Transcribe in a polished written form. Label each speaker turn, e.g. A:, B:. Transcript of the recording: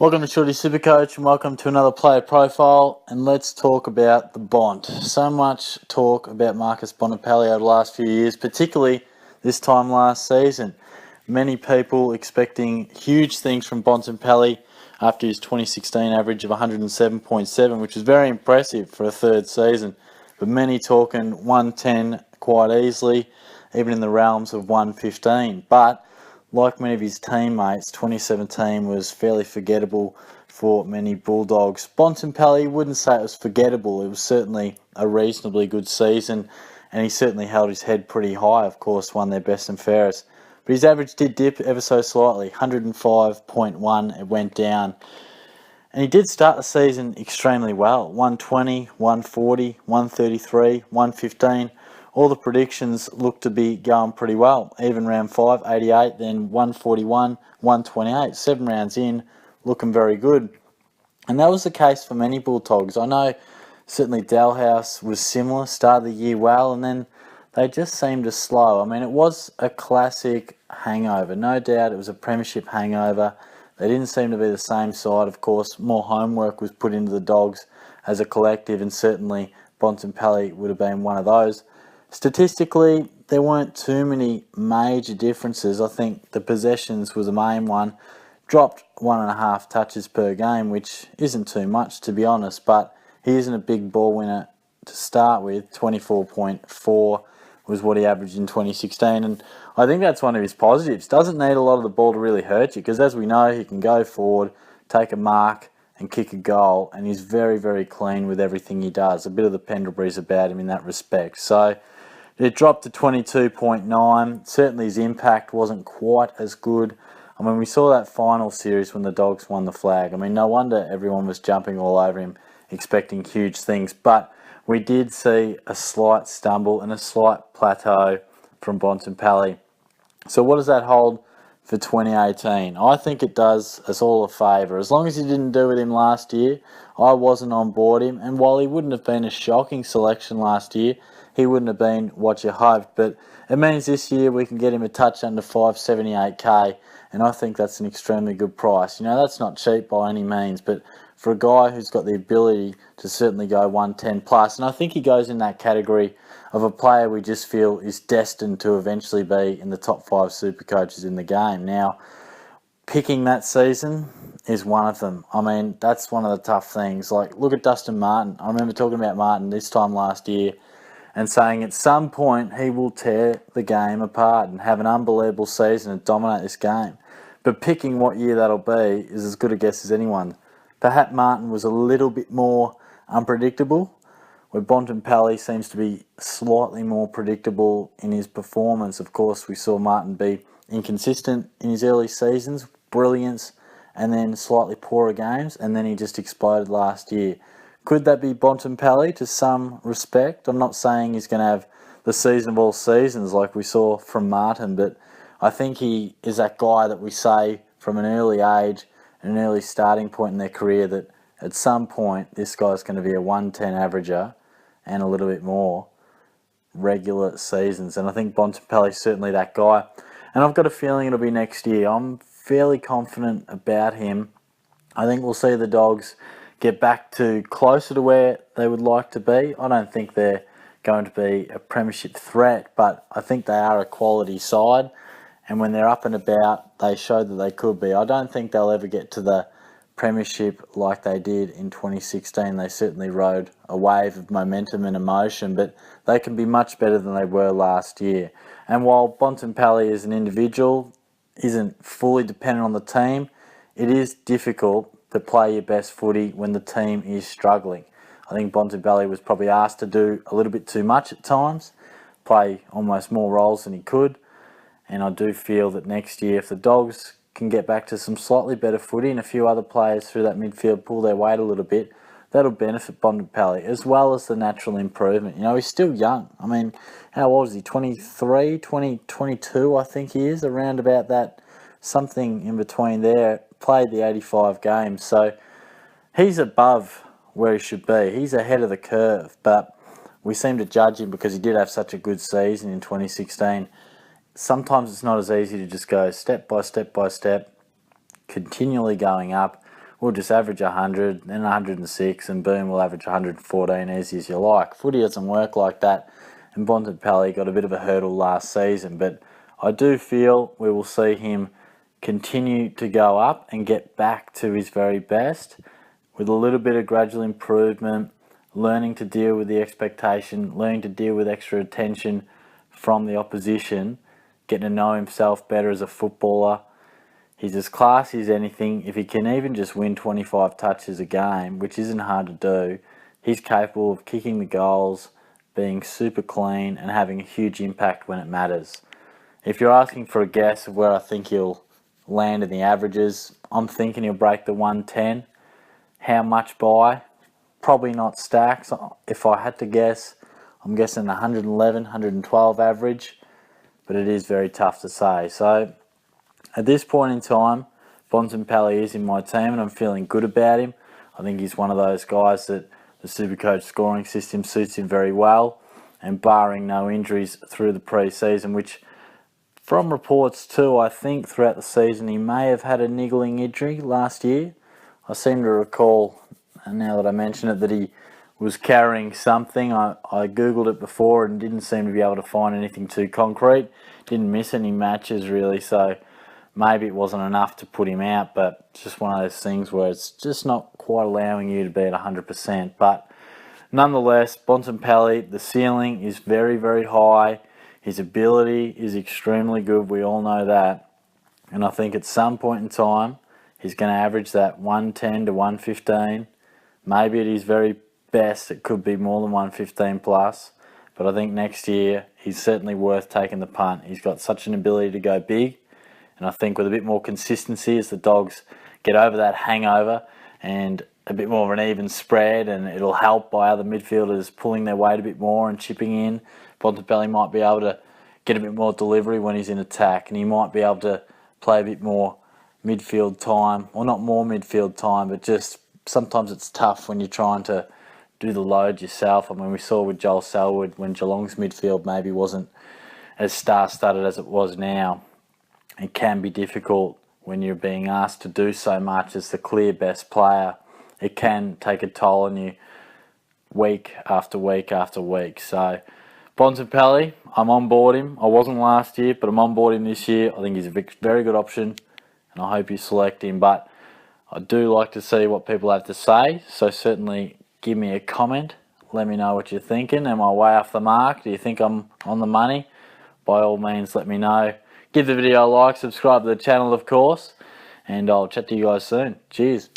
A: Welcome to Shorty SuperCoach and welcome to another player profile, and let's talk about the Bont. So much talk about Marcus Bontempelli over the last few years, particularly this time last season. Many people expecting huge things from Bontempelli after his 2016 average of 107.7, which was very impressive for a third season, but many talking 110 quite easily, even in the realms of 115. But like many of his teammates, 2017 was fairly forgettable for many Bulldogs. Bontempelli wouldn't say it was forgettable. It was certainly a reasonably good season, and he certainly held his head pretty high, of course, won their best and fairest. But his average did dip ever so slightly, 105.1, it went down. And he did start the season extremely well, 120, 140, 133, 115. All the predictions look to be going pretty well. Even round 5, 88, then 141, 128. 7 rounds in, looking very good. And that was the case for many Bulldogs. I know certainly Dalhouse was similar, started the year well, and then they just seemed to slow. I mean, it was a classic hangover. No doubt it was a premiership hangover. They didn't seem to be the same side. Of course, more homework was put into the Dogs as a collective, and certainly Bontempelli would have been one of those. Statistically, there weren't too many major differences. I think the possessions was the main one. Dropped 1.5 touches per game, which isn't too much, to be honest, but he isn't a big ball winner to start with. 24.4 was what he averaged in 2016, and I think that's one of his positives. Doesn't need a lot of the ball to really hurt you, because as we know, he can go forward, take a mark, and kick a goal, and he's very, very clean with everything he does. A bit of the Pendlebury's about him in that respect. So it dropped to 22.9. Certainly his impact wasn't quite as good. I mean, we saw that final series when the Dogs won the flag. I mean, no wonder everyone was jumping all over him, expecting huge things. But we did see a slight stumble and a slight plateau from Bontempelli. So what does that hold for 2018? I think it does us all a favour. As long as he didn't do with him last year, I wasn't on board him. And while he wouldn't have been a shocking selection last year, he wouldn't have been what you hoped. But it means this year we can get him a touch under 578k, and I think that's an extremely good price. You know, that's not cheap by any means, but for a guy who's got the ability to certainly go 110 plus, and I think he goes in that category of a player we just feel is destined to eventually be in the top 5 super coaches in the game. Now, picking that season is one of them. I mean, that's one of the tough things. Like, look at Dustin Martin. I remember talking about Martin this time last year and saying at some point he will tear the game apart and have an unbelievable season and dominate this game. But picking what year that'll be is as good a guess as anyone. Perhaps Martin was a little bit more unpredictable, where Bontempelli seems to be slightly more predictable in his performance. Of course, we saw Martin be inconsistent in his early seasons, brilliance, and then slightly poorer games, and then he just exploded last year. Could that be Bontempelli to some respect? I'm not saying he's going to have the season of all seasons like we saw from Martin, but I think he is that guy that we say from an early age, an early starting point in their career, that at some point this guy's going to be a 110 averager and a little bit more regular seasons. And I think Bontempelli's certainly that guy. And I've got a feeling it'll be next year. I'm fairly confident about him. I think we'll see the Dogs get back to closer to where they would like to be. I don't think they're going to be a premiership threat, but I think they are a quality side. And when they're up and about, they show that they could be. I don't think they'll ever get to the premiership like they did in 2016. They certainly rode a wave of momentum and emotion, but they can be much better than they were last year. And while Bontempelli as an individual isn't fully dependent on the team, it is difficult to play your best footy when the team is struggling. I think Bontempelli was probably asked to do a little bit too much at times, play almost more roles than he could. And I do feel that next year, if the Dogs can get back to some slightly better footy and a few other players through that midfield pull their weight a little bit, that'll benefit Bontempelli, as well as the natural improvement. You know, he's still young. I mean, how old is he? 23, 22, I think he is, around about that, something in between there. Played the 85 games, so he's above where he should be. He's ahead of the curve, but we seem to judge him because he did have such a good season in 2016. Sometimes it's not as easy to just go step by step by step, continually going up. we'll just average 100, then 106, and boom, we'll average 114, easy as you like. Footy doesn't work like that, and Bontempelli got a bit of a hurdle last season, but I do feel we will see him continue to go up and get back to his very best with a little bit of gradual improvement, learning to deal with the expectation, learning to deal with extra attention from the opposition, getting to know himself better as a footballer. He's as classy as anything. If he can even just win 25 touches a game, which isn't hard to do, he's capable of kicking the goals, being super clean, and having a huge impact when it matters. If you're asking for a guess of where I think he'll land in the averages, I'm thinking he'll break the 110. How much by? Probably not stacks. If I had to guess, I'm guessing 111, 112 average, but it is very tough to say. So at this point in time, Bontempelli is in my team and I'm feeling good about him. I think he's one of those guys that the SuperCoach scoring system suits him very well, and barring no injuries through the pre-season, which from reports too, I think throughout the season he may have had a niggling injury last year. I seem to recall, and now that I mention it, that he was carrying something. I googled it before and didn't seem to be able to find anything too concrete. Didn't miss any matches really, so maybe it wasn't enough to put him out, but it's just one of those things where it's just not quite allowing you to be at 100%. But nonetheless, Bontempelli, the ceiling is very, very high. His ability is extremely good, we all know that. And I think at some point in time, he's going to average that 110 to 115. Maybe at his very best, it could be more than 115 plus. But I think next year, he's certainly worth taking the punt. He's got such an ability to go big. And I think with a bit more consistency as the Dogs get over that hangover and a bit more of an even spread, and it'll help by other midfielders pulling their weight a bit more and chipping in, Bontempelli might be able to get a bit more delivery when he's in attack, and he might be able to play a bit more midfield time, or not more midfield time, but just sometimes it's tough when you're trying to do the load yourself. I mean, we saw with Joel Selwood when Geelong's midfield maybe wasn't as star-studded as it was now. It can be difficult when you're being asked to do so much as the clear best player. It can take a toll on you week after week after week. So Bontempelli, I'm on board him. I wasn't last year, but I'm on board him this year. I think he's a very good option, and I hope you select him. But I do like to see what people have to say, so certainly give me a comment. Let me know what you're thinking. Am I way off the mark? Do you think I'm on the money? By all means, let me know. Give the video a like, subscribe to the channel, of course, and I'll chat to you guys soon. Cheers.